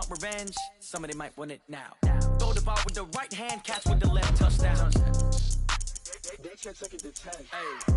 want revenge, somebody might win it now. Throw the ball with the right hand, catch with the left, touchdown. They check second to 10. Hey.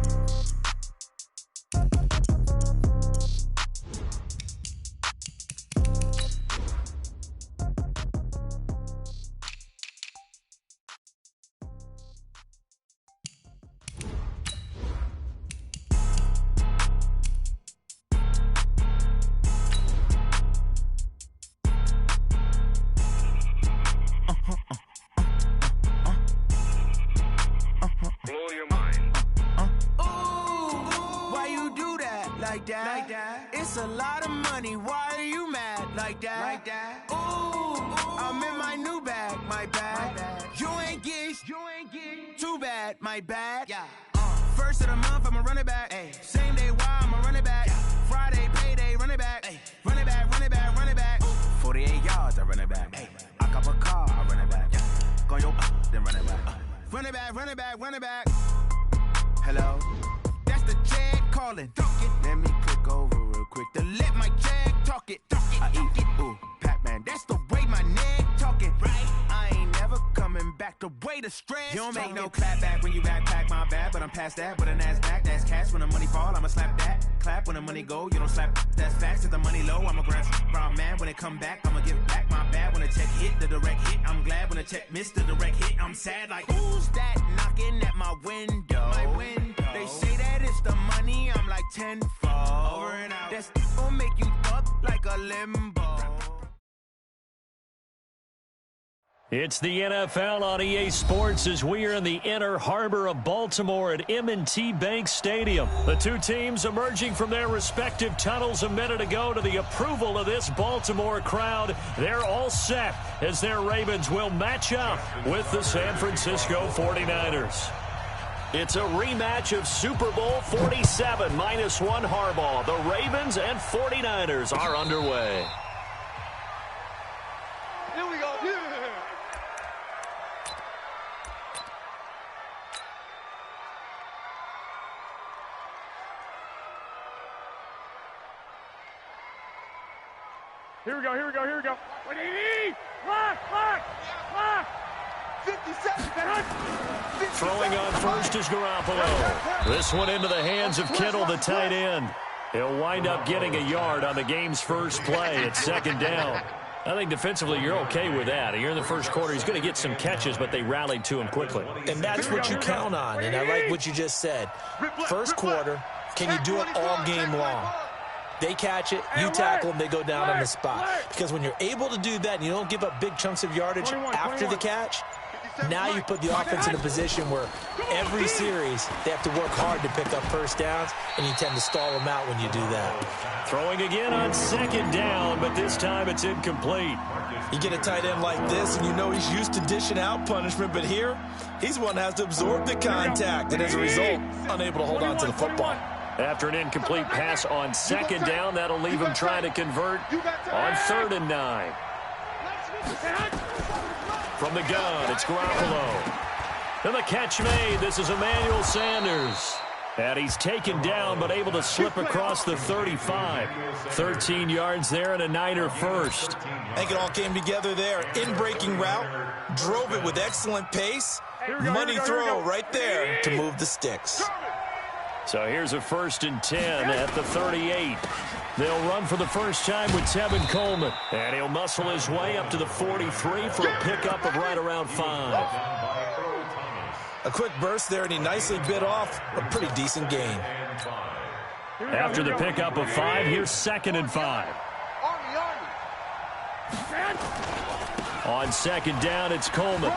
It's a lot of money, why are you mad like that? Ooh, I'm in my new bag, my bad. You ain't get too bad, my bad. Yeah. First of the month, I'ma run it back. Ay. Same day, why I'ma run it back. Friday, payday, run it back. Ay. Run it back, run it back, run it back. 48 yards, I run it back. Ay. I cop a car, I run it back. Yeah. Go yo, then run it back. Run it back, run it back, run it back. Hello? That's the jag calling. Let me click over real quick to let my jag talk it. I eat it, ooh, Pac-Man. That's the way my neck talking. Right? I ain't never coming back the way the stress. You don't make no clap back when you backpack my bad, but I'm past that with an ass back. That's cash when the money fall, I'ma slap that. Clap when the money go, you don't slap. That's facts. If the money low, I'ma grab brown man. When it come back, I'ma give back my bad. When the check hit, the direct hit. I'm glad when the check missed the direct hit. I'm sad like, who's that knocking at my window? My window. They say that it's the money, I'm like tenfold. Over and out. That's gon' make you up like a limbo. It's the NFL on EA Sports as we are in the inner harbor of Baltimore at M&T Bank Stadium. The two teams emerging from their respective tunnels a minute ago to the approval of this Baltimore crowd. They're all set as their Ravens will match up with the San Francisco 49ers. It's a rematch of Super Bowl 47 -1 Harbaugh. The Ravens and 49ers are underway. Here we go. Yeah. Here we go, here we go, here we go. What do you need? Lock! 50 seconds. Throwing on first is Garoppolo. This one into the hands of Kittle, the tight end. He'll wind up getting a yard on the game's first play at second down. I think defensively you're okay with that. You're in the first quarter. He's going to get some catches, but they rallied to him quickly. And that's what you count on, and I like what you just said. First quarter, can you do it all game long? They catch it, you tackle them, they go down on the spot. Because when you're able to do that and you don't give up big chunks of yardage after the catch, now you put the offense in a position where every series they have to work hard to pick up first downs, and you tend to stall them out when you do that. Throwing again on second down, but this time it's incomplete. You get a tight end like this, and you know he's used to dishing out punishment, but here, he's one that has to absorb the contact, and as a result, unable to hold on to the football. After an incomplete pass on second down, that'll leave him trying to convert on 3rd and 9. From the gun, it's Garoppolo. And the catch made. This is Emmanuel Sanders. And he's taken down, but able to slip across the 35. 13 yards there and a Niner first. I think it all came together there. In-breaking route, drove it with excellent pace. Money throw right there to move the sticks. So here's a 1st and 10 at the 38. They'll run for the first time with Tevin Coleman. And he'll muscle his way up to the 43 for a pickup of right around 5. A quick burst there, and he nicely bit off a pretty decent gain. After the pickup of 5, here's 2nd and 5. On second down, it's Coleman.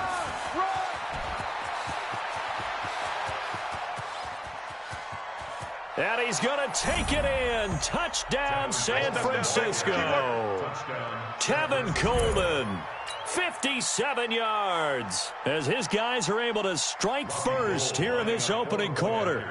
And he's going to take it in. Touchdown, San Francisco. Tevin Coleman, 57 yards, as his guys are able to strike first here in this opening quarter.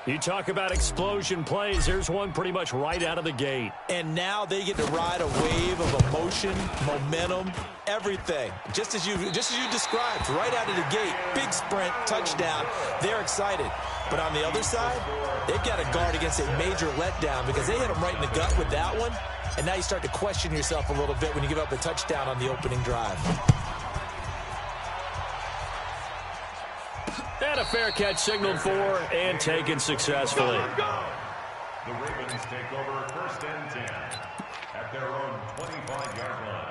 You talk about explosion plays. There's one pretty much right out of the gate. And now they get to ride a wave of emotion, momentum, everything. Just as you described, right out of the gate, big sprint, touchdown. They're excited. But on the other side, they've got to guard against a major letdown because they hit them right in the gut with that one. and now you start to question yourself a little bit when you give up a touchdown on the opening drive. And a fair catch signaled for and taken successfully. The Ravens take over 1st and 10 at their own 25-yard line.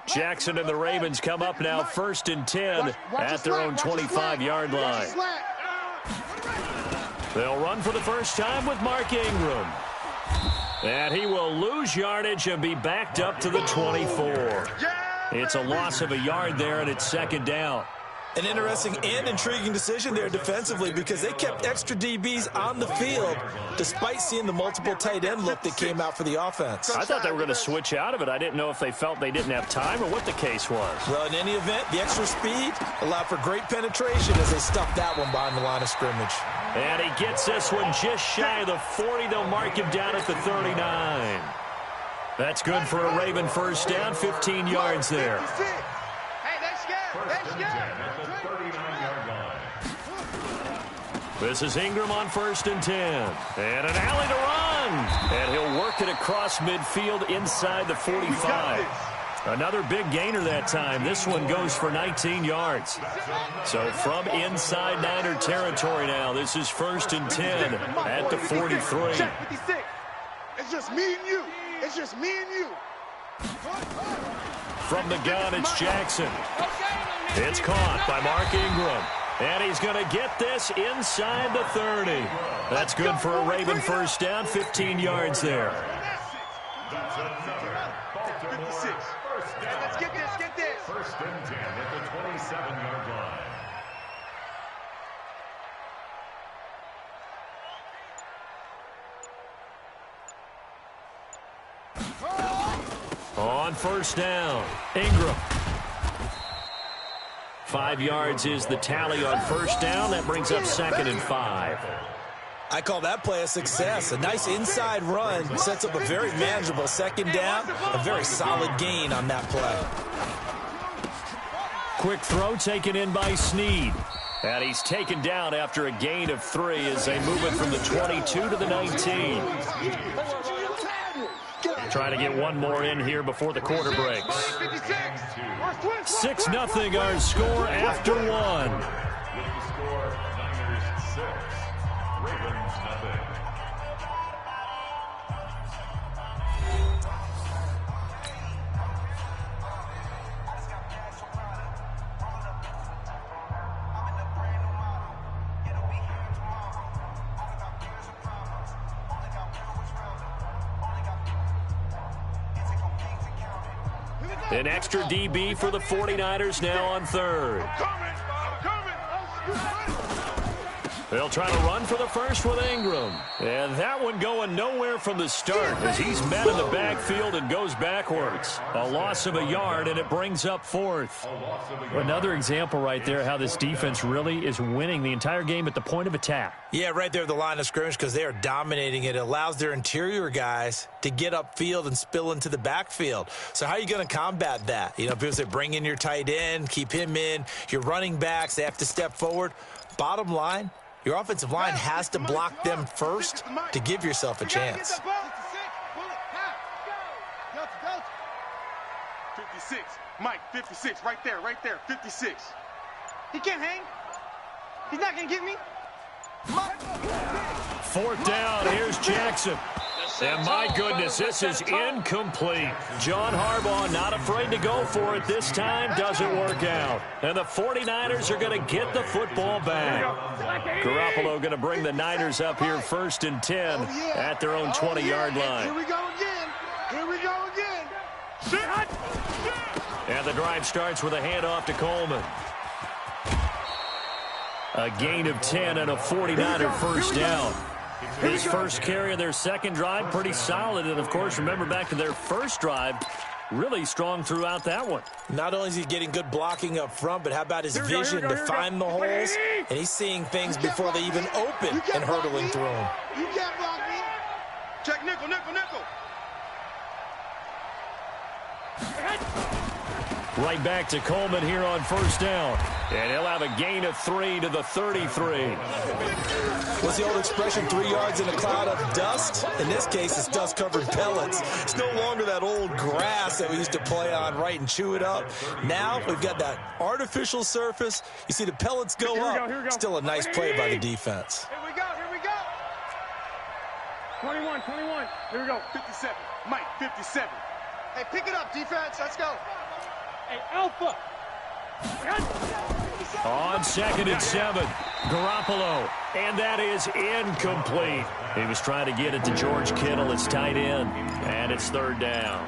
Jackson and the Ravens come up now 1st and 10 at their own 25-yard line. They'll run for the first time with Mark Ingram. And he will lose yardage and be backed up to the 24. It's a loss of a yard there, and it's 2nd down. An interesting and intriguing decision there defensively because they kept extra DBs on the field despite seeing the multiple tight end look that came out for the offense. I thought they were going to switch out of it. I didn't know if they felt they didn't have time or what the case was. Well, in any event, the extra speed allowed for great penetration as they stuffed that one behind the line of scrimmage. And he gets this one just shy of the 40. They'll mark him down at the 39. That's good for a Raven first down, 15 yards there. This is Ingram on 1st and 10. And an alley to run. And he'll work it across midfield inside the 45. Another big gainer that time. This one goes for 19 yards. So from inside Niner territory now, this is 1st and 10 at the 43. It's just me and you. It's just me and you. From the gun, it's Jackson. It's caught by Mark Ingram. And he's going to get this inside the 30. That's good for a Raven first down, 15 yards there. That's another Baltimore 56. first down. Let's get this, get this. 1st and 10 at the 27-yard line. On 1st down, Ingram. 5 yards is the tally on 1st down. That brings up 2nd and 5. I call that play a success. A nice inside run sets up a very manageable 2nd down. A very solid gain on that play. Quick throw taken in by Snead. And he's taken down after a gain of 3 as they move it from the 22 to the 19. Trying to get one more in here before the quarter breaks. 6-0 our score after 1. With the score, Niners 6, Ravens nothing. An extra DB for the 49ers now on 3rd. They'll try to run for the first with Ingram. And that one going nowhere from the start as he's met in the backfield and goes backwards. A loss of a yard, and it brings up 4th. Another example right there how this defense really is winning the entire game at the point of attack. Yeah, right there at the line of scrimmage because they are dominating it. It allows their interior guys to get upfield and spill into the backfield. So how are you going to combat that? You know, people say bring in your tight end, keep him in. Your running backs, they have to step forward. Bottom line, your offensive line has to block them first to give yourself a chance. 56. Mike, 56. Right there, 56. He can't hang. He's not going to get me. 4th down, here's Jackson. And my goodness, this is incomplete. John Harbaugh not afraid to go for it this time. Doesn't work out. And the 49ers are going to get the football back. Garoppolo going to bring the Niners up here 1st and 10 at their own 20-yard line. Here we go again. Here we go again. And the drive starts with a handoff to Coleman. A gain of 10 and a 49er first down. His first carry of their second drive, pretty solid. And, of course, remember back to their first drive, really strong throughout that one. Not only is he getting good blocking up front, but how about his vision to find the holes? And he's seeing things before they even open and hurdling through them. You can't block me. Check nickel, nickel, nickel. Right back to Coleman here on first down. And he'll have a gain of 3 to the 33. What's the old expression, 3 yards in a cloud of dust? In this case, it's dust-covered pellets. It's no longer that old grass that we used to play on, right, and chew it up. Now we've got that artificial surface. You see the pellets go up. Here we go. Still a nice play by the defense. Here we go. 21. Here we go. 57. Mike, 57. Hey, pick it up, defense. Let's go. Hey, Alpha. On 2nd and 7, Garoppolo, and that is incomplete. He was trying to get it to George Kittle, his tight end, and it's 3rd down.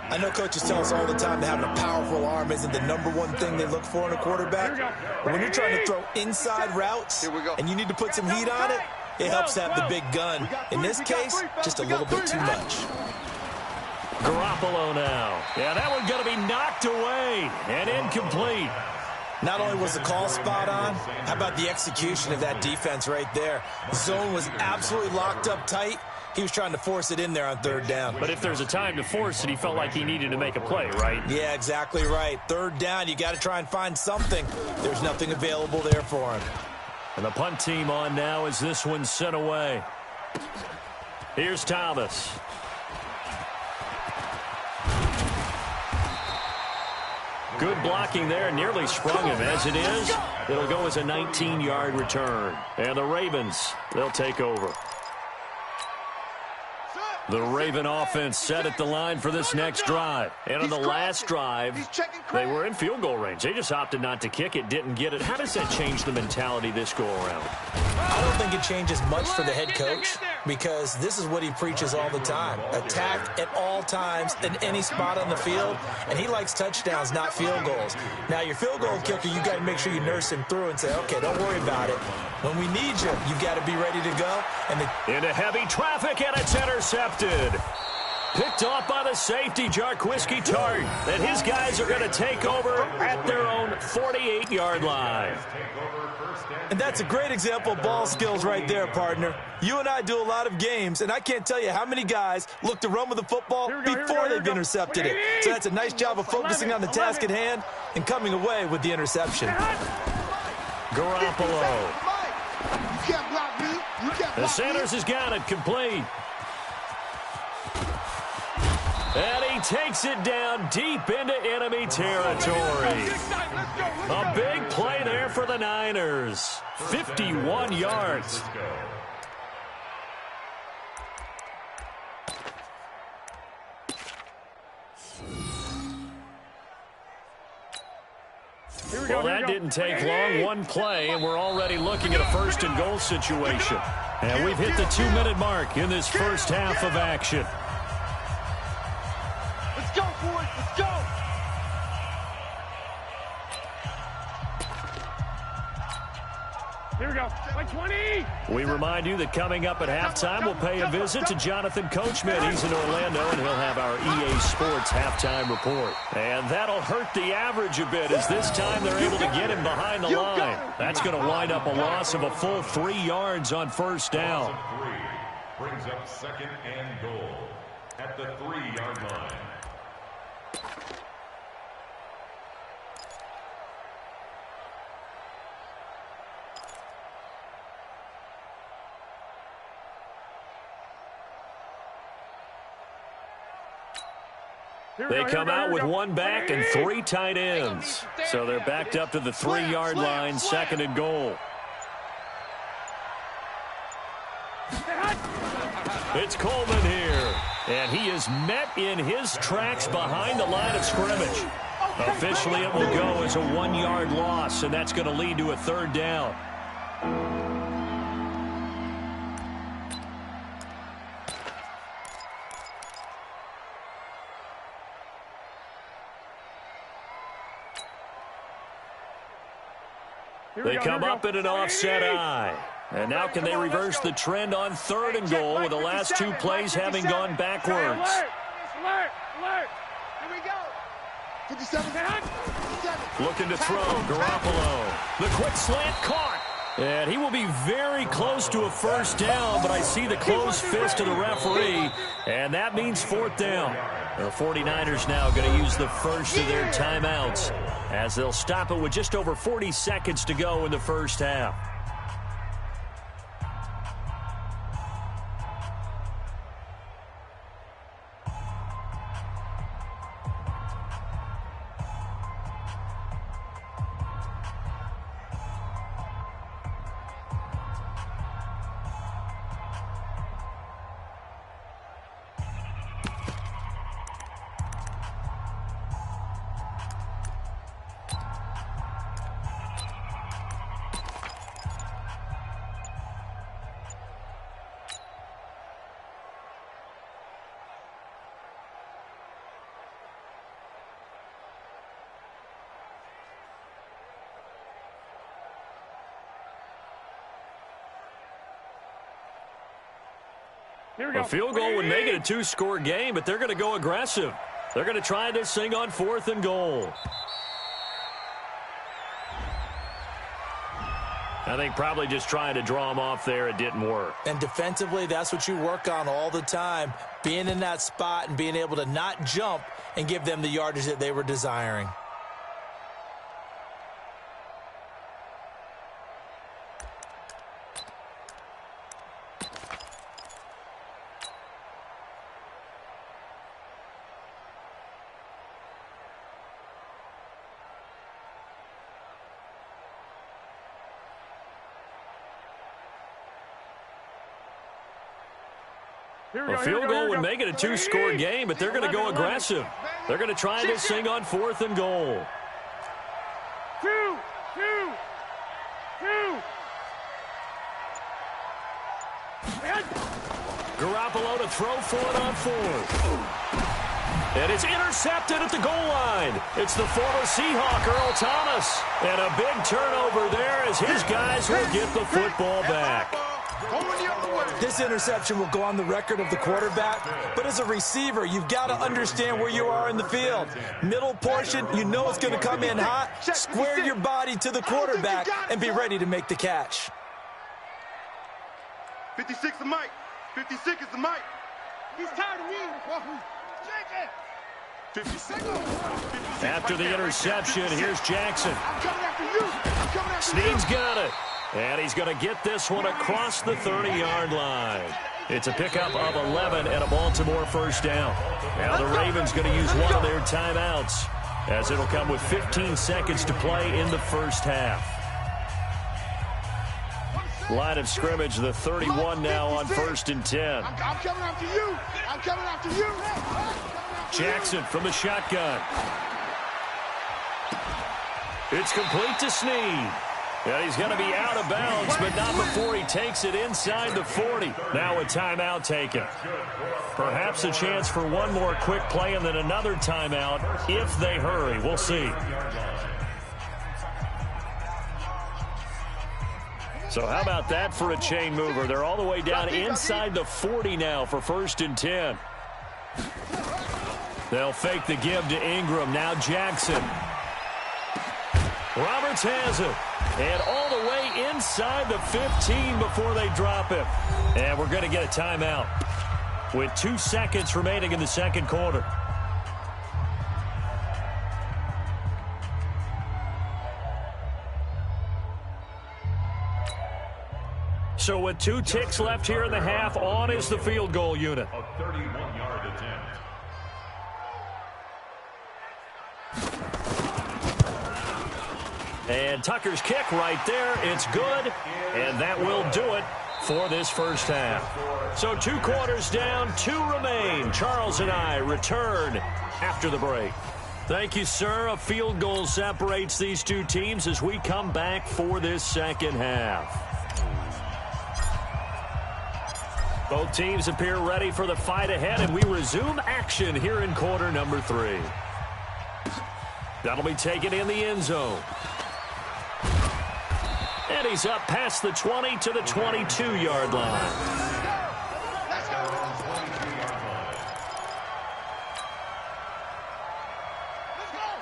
I know coaches tell us all the time that having a powerful arm isn't the #1 thing they look for in a quarterback. But when you're trying to throw inside routes and you need to put some heat on it, it helps to have the big gun. In this case, just a little bit too much. Garoppolo now. Yeah, that one's going to be knocked away and incomplete. Not only was the call spot on, how about the execution of that defense right there? The zone was absolutely locked up tight. He was trying to force it in there on 3rd down. But if there's a time to force it, he felt like he needed to make a play, right? Yeah, exactly right. 3rd down, you got to try and find something. There's nothing available there for him. And the punt team on now as this one's sent away. Here's Thomas. Good blocking there, nearly sprung him. As it is, it'll go as a 19-yard return. And the Ravens, they'll take over. The Raven offense set at the line for this next drive. And on the last drive, they were in field goal range. They just opted not to kick it, didn't get it. How does that change the mentality this go-around? I don't think it changes much for the head coach because this is what he preaches all the time. Attack at all times in any spot on the field, and he likes touchdowns, not field goals. Now, your field goal kicker, you got to make sure you nurse him through and say, okay, don't worry about it. When we need you, you got to be ready to go. And into heavy traffic, and it's intercepted. Picked off by the safety, Jarquiski Tart. And his guys are going to take over at their own 48-yard line. And that's a great example of ball skills right there, partner. You and I do a lot of games, and I can't tell you how many guys look to run with the football before they've intercepted it. So that's a nice job of focusing on the task at hand and coming away with the interception. Garoppolo. The Sanders has got it complete. And he takes it down deep into enemy territory. A big play there for the Niners. 51 yards. Well, that didn't take long. One play, and we're already looking at a 1st and goal situation. And we've hit the 2-minute mark in this first half of action. Let's go, boys. Let's go. Here we go. Like 20. We remind you that coming up at halftime, we'll pay a visit to Jonathan Coachman. He's in Orlando, and he'll have our EA Sports halftime report. And that'll hurt the average a bit, as this time they're able to get him behind the line. That's going to wind up a loss of a full 3 yards on 1st down. Brings up 2nd and goal at the 3-yard line. They come out with 1 back and 3 tight ends. So they're backed up to the 3-yard line, 2nd and goal. It's Coleman here. And he is met in his tracks behind the line of scrimmage. Officially, it will go as a 1-yard loss, and that's going to lead to a 3rd down. They come up in an offset eye. And now can they reverse the trend on 3rd and goal with the last 2 plays having gone backwards? Alert! Here we go. 57. Looking to throw, Garoppolo. The quick slant caught. And he will be very close to a 1st down, but I see the closed fist of the referee, and that means 4th down. The 49ers now going to use the first of their timeouts as they'll stop it with just over 40 seconds to go in the first half. A field goal would make it a two-score game, but they're going to go aggressive. They're going to try this thing on 4th and goal. I think probably just trying to draw them off there. It didn't work. And defensively, that's what you work on all the time, being in that spot and being able to not jump and give them the yardage that they were desiring. A field goal would make it a two-score game, but they're going to go aggressive. They're going to try this thing on 4th and goal. Two. Garoppolo to throw for it on 4th. And it's intercepted at the goal line. It's the former Seahawk, Earl Thomas. And a big turnover there as his guys will get the football back. This interception will go on the record of the quarterback, but as a receiver, you've got to understand where you are in the field. Middle portion, you know it's going to come in hot. Square your body to the quarterback and be ready to make the catch. 56 is Mike. 56 is the Mike. He's tired of me. 56. After the interception, here's Jackson. I'm coming after you. I'm coming after you. Snead's got it. And he's going to get this one across the 30-yard line. It's a pickup of 11 and a Baltimore first down. Now the Ravens going to use one of their timeouts as it'll come with 15 seconds to play in the first half. Line of scrimmage, the 31 now on 1st and 10. I'm coming after you. I'm coming after you. Jackson from the shotgun. It's complete to Snead. And he's going to be out of bounds, but not before he takes it inside the 40. Now a timeout taken. Perhaps a chance for one more quick play and then another timeout if they hurry. We'll see. So how about that for a chain mover? They're all the way down inside the 40 now for 1st and 10. They'll fake the give to Ingram. Now Jackson. Roberts has it. And all the way inside the 15 before they drop him. And we're going to get a timeout with 2 seconds remaining in the second quarter. So with 2 ticks left here in the half, on is the field goal unit. A 31-yard attempt. And Tucker's kick right there. It's good. And that will do it for this first half. So 2 quarters down, 2 remain. Charles and I return after the break. Thank you, sir. A field goal separates these 2 teams as we come back for this second half. Both teams appear ready for the fight ahead, and we resume action here in quarter number 3. That'll be taken in the end zone. And he's up past the 20 to the 22-yard line.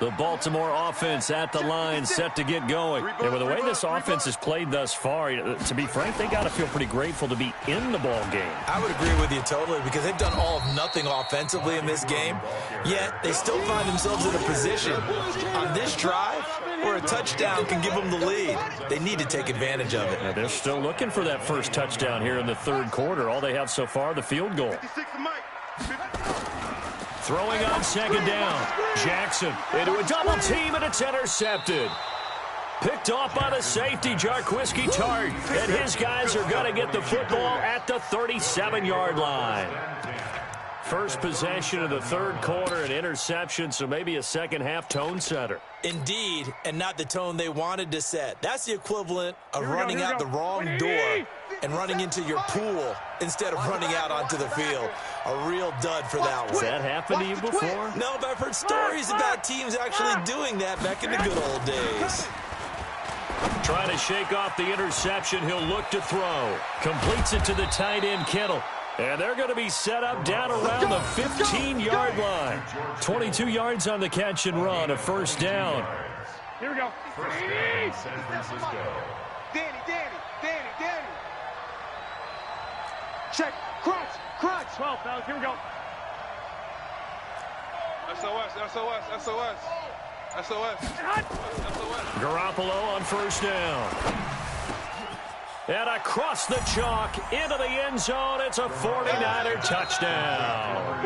The Baltimore offense at the line, set to get going. And with the way this offense has played thus far, to be frank, they got to feel pretty grateful to be in the ball game. I would agree with you totally, because they've done all of nothing offensively in this game, yet they still find themselves in a position on this drive where a touchdown can give them the lead. They need to take advantage of it. Yeah, they're still looking for that first touchdown here in the third quarter. All they have so far, the field goal. Throwing on second down. Jackson into a double team, and it's intercepted. Picked off by the safety, Jarquiski Tart. And his guys are going to get the football at the 37-yard line. First possession of the third quarter, an interception, so maybe a second-half tone setter. Indeed, and not the tone they wanted to set. That's the equivalent of running out the wrong door and running into your pool instead of running out onto the field. A real dud for that one. Has that happened to you before? No, but I've heard stories about teams actually doing that back in the good old days. Trying to shake off the interception. He'll look to throw. Completes it to the tight end, Kittle. And they're going to be set up down around the 15-yard line. 22 yards on the catch and run, a first down. Here we go. First down, San Francisco. Danny. Check. Crunch. 12, fellas. Here we go. SOS. Garoppolo on first down. And across the chalk into the end zone. It's a 49er touchdown.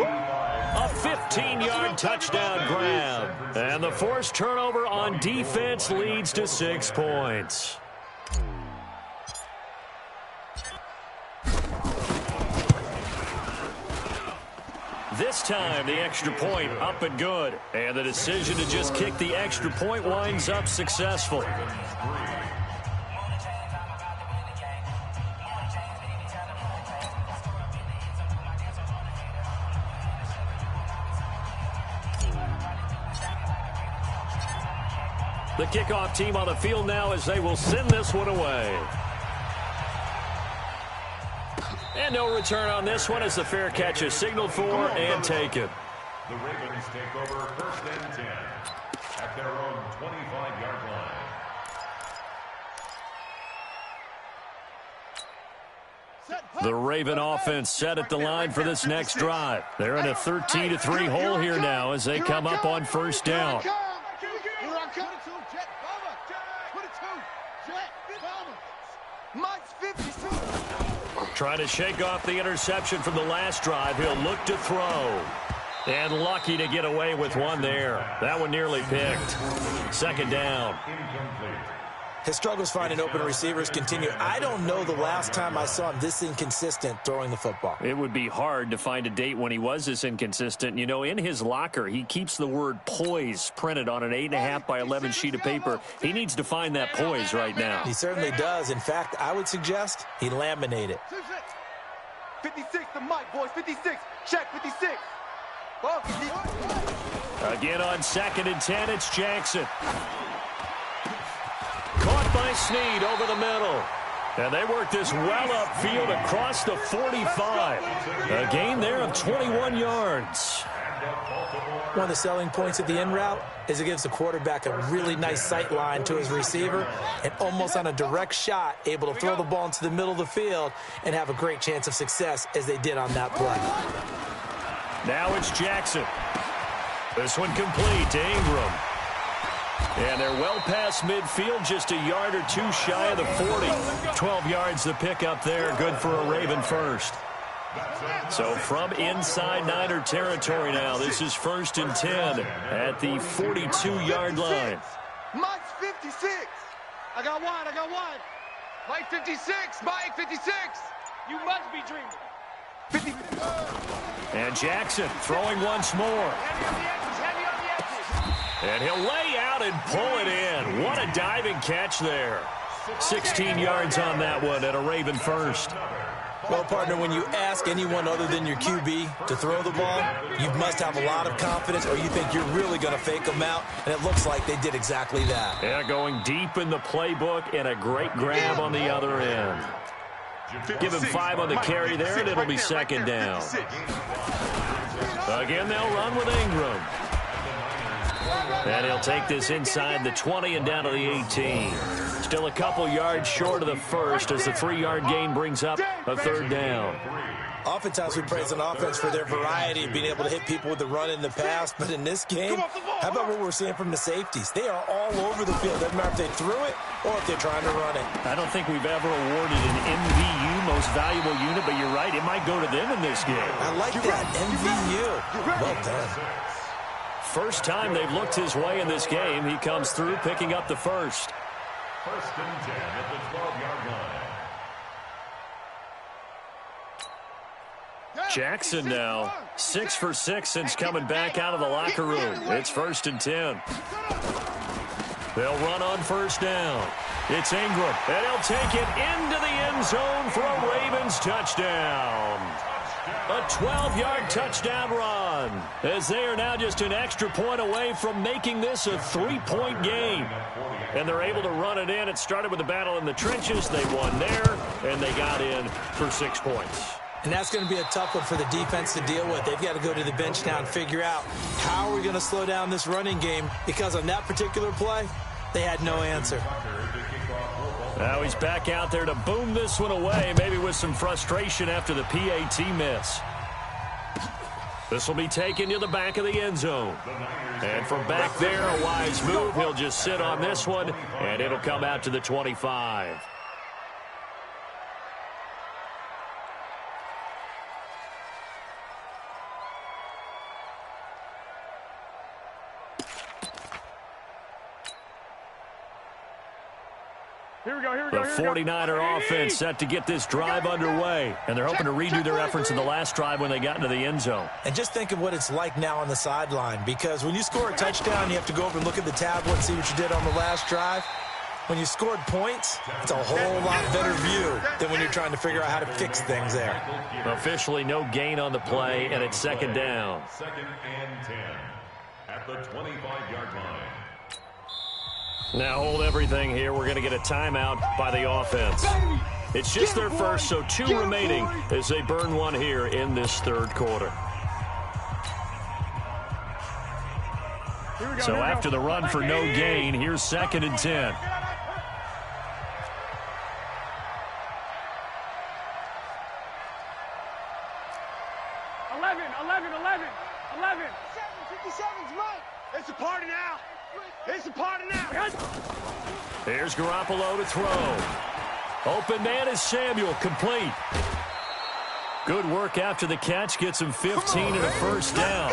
A 15-yard touchdown grab. And the forced turnover on defense leads to 6 points. This time, the extra point up and good. And the decision to just kick the extra point winds up successful. The kickoff team on the field now as they will send this one away. And no return on this one as the fair catch is signaled for and taken. The Ravens take over first and 10 at their own 25-yard line. The Raven offense set at the line for this next drive. They're in a 13-3 hole here now as they come up on first down. Trying to shake off the interception from the last drive. He'll look to throw. And lucky to get away with one there. That one nearly picked. Second down. His struggles finding open receivers continue. I don't know the last time I saw him this inconsistent throwing the football. It would be hard to find a date when he was this inconsistent. You know, in his locker, he keeps the word poise printed on an 8.5 by 11 sheet of paper. He needs to find that poise right now. He certainly does. In fact, I would suggest he laminate it. 56 to Mike, boys. 56. Check 56. Again on second and 10, it's Jackson. Caught by Snead over the middle. And they work this well upfield across the 45. A gain there of 21 yards. One of the selling points of the in route is it gives the quarterback a really nice sight line to his receiver and almost on a direct shot able to throw the ball into the middle of the field and have a great chance of success as they did on that play. Now it's Jackson. This one complete to Ingram. And they're well past midfield, just a yard or two shy of the 40. 12 yards the pickup there, good for a Raven first. So from inside Niner territory now, this is first and 10 at the 42-yard line. Mike's 56. I got one. Mike 56. Mike 56. You must be dreaming. 50. And Jackson throwing once more. And he'll lay out and pull it in. What a diving catch there. 16 yards on that one and a Raven first. Well, partner, when you ask anyone other than your QB to throw the ball, you must have a lot of confidence or you think you're really going to fake them out, and it looks like they did exactly that. Yeah, going deep in the playbook and a great grab on the other end. Give him 5 on the carry there, and it'll be second down. Again, they'll run with Ingram. And he'll take this inside the 20 and down to the 18. Still a couple yards short of the first as the 3-yard gain brings up a third down. Oftentimes we praise an offense for their variety of being able to hit people with the run in the pass, but in this game, how about what we're seeing from the safeties? They are all over the field. Doesn't matter if they threw it or if they're trying to run it. I don't think we've ever awarded an MVU, most valuable unit, but you're right, it might go to them in this game. I like that, MVU. Well done. First time they've looked his way in this game. He comes through picking up the first. First and 10 at the 12-yard line. Jackson now 6 for 6 since coming back out of the locker room. It's first and 10. They'll run on first down. It's Ingram, and he'll take it into the end zone for a Ravens touchdown. A 12-yard touchdown run, as they are now just an extra point away from making this a 3-point game. And they're able to run it in. It started with a battle in the trenches. They won there, and they got in for 6 points. And that's going to be a tough one for the defense to deal with. They've got to go to the bench now and figure out how are we going to slow down this running game, because on that particular play, they had no answer. Now he's back out there to boom this one away, maybe with some frustration after the PAT miss. This will be taken to the back of the end zone. And from back there, a wise move. He'll just sit on this one, and it'll come out to the 25. The 49er offense set to get this drive underway, and they're hoping to redo their efforts in the last drive when they got into the end zone. And just think of what it's like now on the sideline, because when you score a touchdown, you have to go over and look at the tablet and see what you did on the last drive. When you scored points, it's a whole lot better view than when you're trying to figure out how to fix things there. Officially no gain on the play, and it's second down. Second and 10 at the 25-yard line. Now hold everything here. We're going to get a timeout by the offense. It's just their first, so 2 remaining as they burn one here in this third quarter. So after the run for no gain, here's second and 10. 57's right. It's a party now. It's a party now. Here's Garoppolo to throw. Open man is Samuel, complete. Good work after the catch, gets him 15 and a first down.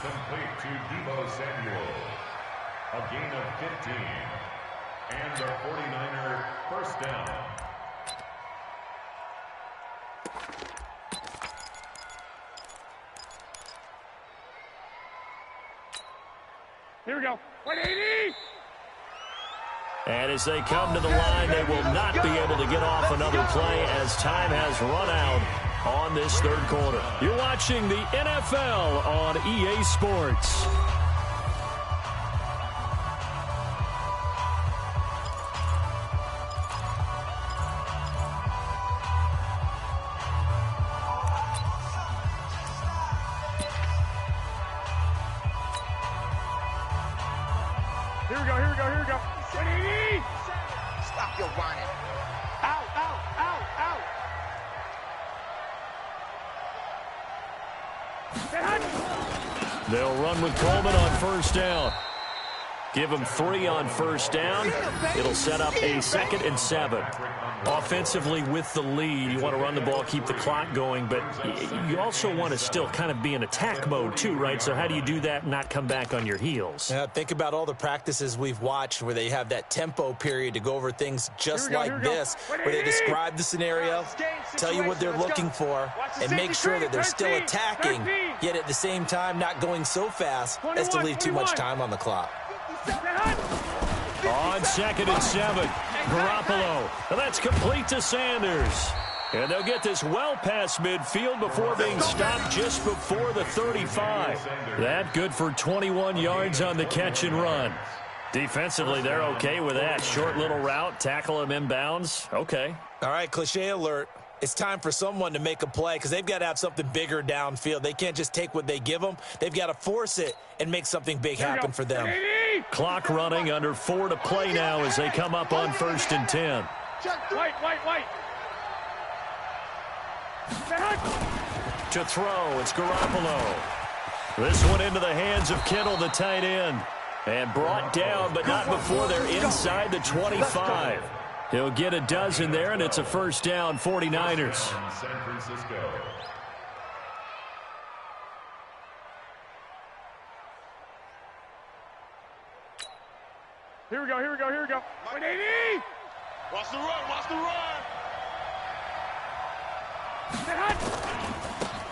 Complete to Deebo Samuel. A gain of 15. And the 49er first down. Here we go. 180! And as they come to the line, they will not be able to get off another play as time has run out on this third quarter. You're watching the NFL on EA Sports. Here we go, here we go, here we go. 180! Stop your whining. Out, out, out, out. They'll run with Coleman on first down. Give them 3 on first down. It'll set up a 2nd and 7. Offensively with the lead, you want to run the ball, keep the clock going, but you also want to still kind of be in attack mode too, right? So how do you do that and not come back on your heels? Yeah, think about all the practices we've watched where they have that tempo period to go over things just like this, where they describe the scenario, tell you what they're looking for, and make sure that they're still attacking, yet at the same time not going so fast as to leave too much time on the clock. On 2nd and 7, Garoppolo. And that's complete to Sanders. And they'll get this well past midfield before being stopped just before the 35. That good for 21 yards on the catch and run. Defensively, they're okay with that. Short little route, tackle him inbounds. Okay. All right, cliche alert. It's time for someone to make a play because they've got to have something bigger downfield. They can't just take what they give them. They've got to force it and make something big happen for them. Clock running, under 4 to play now as they come up on 1st and 10. White. To throw, it's Garoppolo. This one into the hands of Kittle, the tight end. And brought down, but not before they're inside the 25. He'll get a dozen there, and it's a first down, 49ers. San Francisco. Here we go. 180. Watch the run.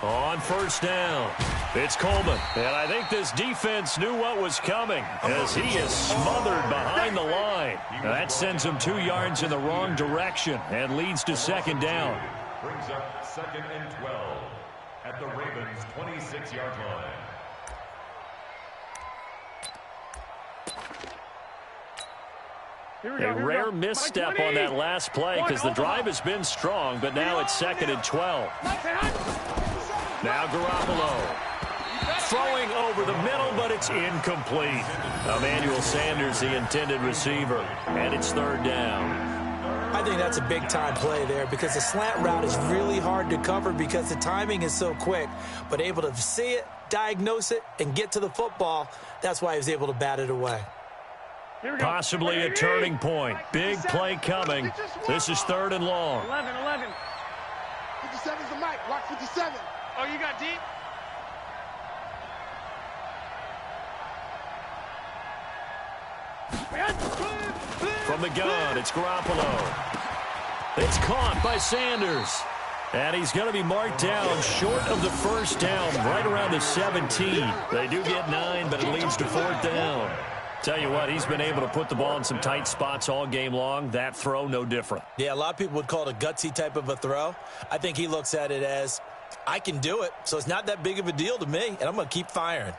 On first down, it's Coleman. And I think this defense knew what was coming as he is smothered behind the line. That sends him 2 yards in the wrong direction and leads to second down. Brings up 2nd and 12 at the Ravens' 26-yard line. A rare misstep on that last play because the drive has been strong, but now it's 2nd and 12. Now Garoppolo throwing over the middle, but it's incomplete. Emmanuel Sanders, the intended receiver, and it's 3rd down. I think that's a big-time play there because the slant route is really hard to cover because the timing is so quick. But able to see it, diagnose it, and get to the football, that's why he was able to bat it away. Possibly a turning point. Big play coming. This is 3rd and long. 11. 57's the mic. Watch 57. Oh, you got deep? From the gun, it's Garoppolo. It's caught by Sanders. And he's going to be marked down short of the first down, right around the 17. They do get 9, but it leads to 4th down. Tell you what, he's been able to put the ball in some tight spots all game long. That throw, no different. Yeah, a lot of people would call it a gutsy type of a throw. I think he looks at it as, I can do it, so it's not that big of a deal to me, and I'm going to keep firing.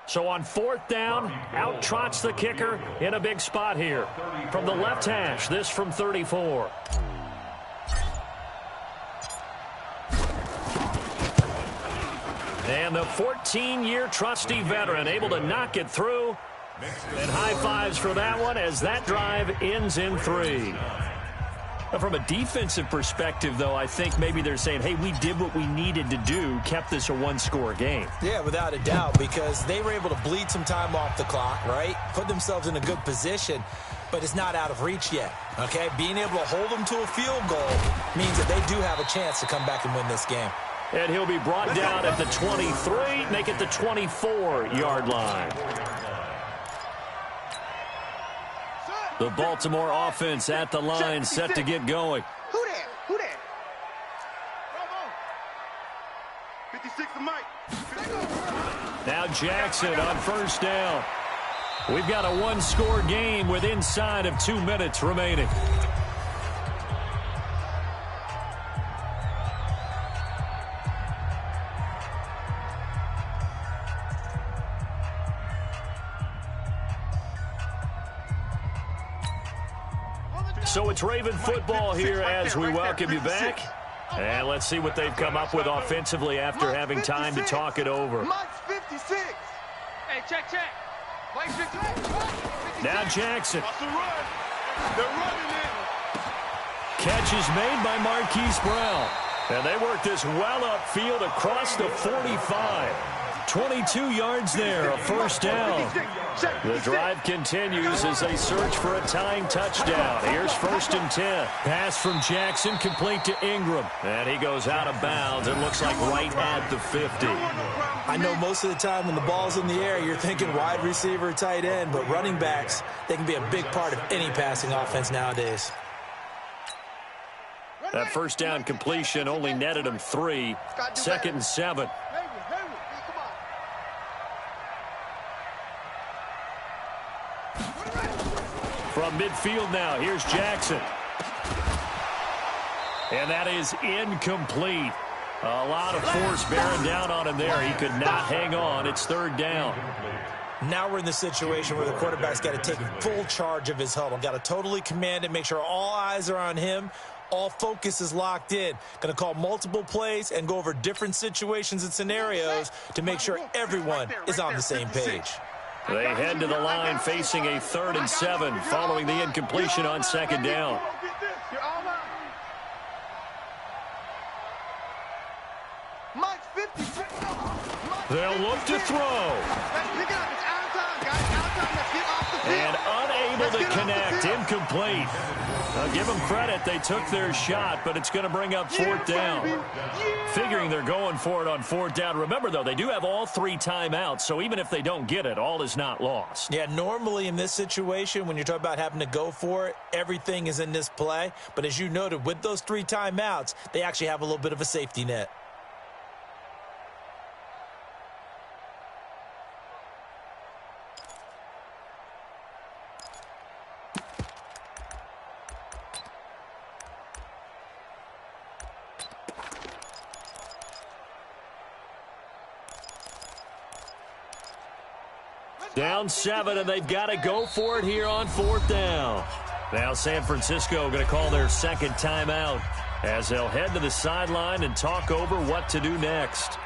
So on 4th down, out trots the kicker in a big spot here. From the left hash, this from 34. And the 14-year trusty veteran able to knock it through. And high fives for that one as that drive ends in 3. From a defensive perspective, though, I think maybe they're saying, hey, we did what we needed to do, kept this a 1-score game. Yeah, without a doubt, because they were able to bleed some time off the clock, right? Put themselves in a good position, but it's not out of reach yet, okay? Being able to hold them to a field goal means that they do have a chance to come back and win this game. And he'll be brought down at the 23, make it the 24-yard line. The Baltimore offense at the line, set to get going. Who that? 56 the mic. Now Jackson on first down. We've got a 1-score game with inside of 2 minutes remaining. So it's Raven football here as we welcome you back. And let's see what they've come up with offensively after having time to talk it over. Mike's 56. Hey, check. Mike's 56. Now Jackson. Watch the run. They're running it. Catch is made by Marquise Brown. And they work this well upfield across the 45. 22 yards there, a first down. The drive continues as they search for a tying touchdown. Here's 1st and 10. Pass from Jackson, complete to Ingram. And he goes out of bounds. It looks like right at the 50. I know most of the time when the ball's in the air, you're thinking wide receiver, tight end, but running backs, they can be a big part of any passing offense nowadays. That first down completion only netted him 3. 2nd and 7. From midfield now, here's Jackson. And that is incomplete. A lot of force bearing down on him there. He could not hang on. It's 3rd down. Now we're in the situation where the quarterback's got to take full charge of his huddle. Got to totally command it, make sure all eyes are on him. All focus is locked in. Going to call multiple plays and go over different situations and scenarios to make sure everyone is on the same page. They head to the line facing a 3rd and 7 following the incompletion on 2nd down. They'll look to throw. And unable to connect, incomplete. I'll give them credit, they took their shot, but it's going to bring up 4th down. Figuring they're going for it on 4th down. Remember, though, they do have all 3 timeouts, so even if they don't get it, all is not lost. Yeah, normally in this situation, when you're talking about having to go for it, everything is in this play. But as you noted, with those 3 timeouts, they actually have a little bit of a safety net. Down 7, and they've got to go for it here on 4th down. Now San Francisco going to call their 2nd timeout as they'll head to the sideline and talk over what to do next.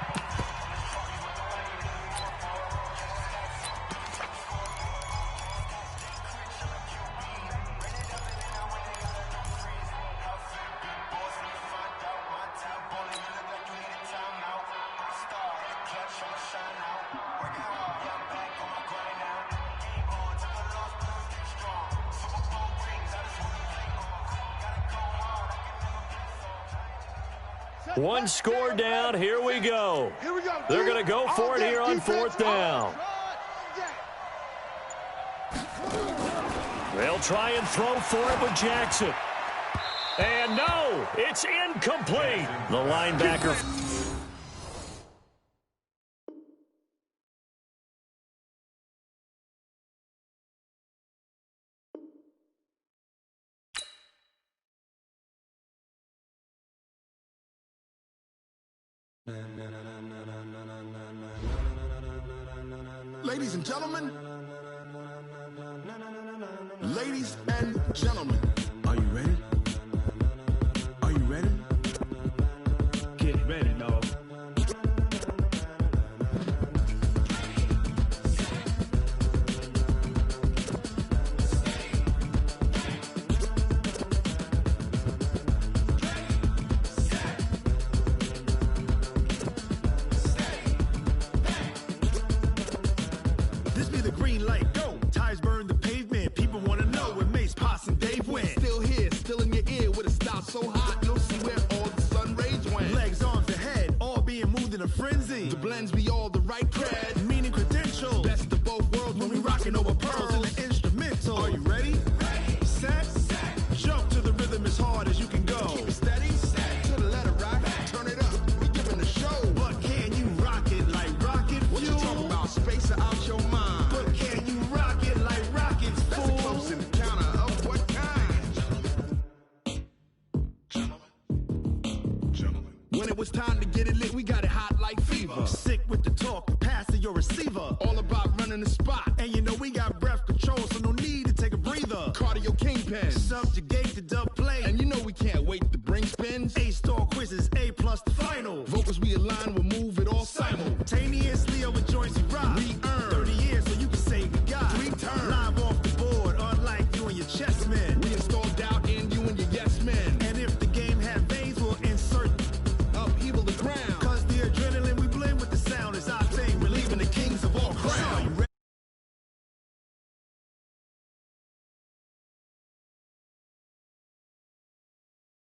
One score down. Here we go. They're going to go for it here on 4th down. They'll try and throw for it with Jackson. And no, it's incomplete. The linebacker. Ladies and gentlemen, ladies and gentlemen, are you ready? Are you ready? Get ready, dog. So hot, you'll see where all the sun rays went. Legs, arms, the head, all being moved in a frenzy. The blends be all the right cred, meaning credentials. Best of both worlds when we rocking over pearls in the instrumental. Are you ready? Ready. Set. Jump to the rhythm as hard as you can go. Keep it steady. Set. To the letter, right? Turn it up. We giving the show. But can you rock it like rocket fuel? What you talking about? Space out your mind. But can you rock it like rockets, fool? That's a close encounter of what kind? When it was time to get it lit, we got it hot like fever. Sick with the talk, pass to your receiver. All about running the spot. And you know we got breath control, so no need to take a breather. Cardio kingpin, subjugate the dub play. And you know we can't wait to bring spins. A-star quizzes, A+ the final. Vocals we align with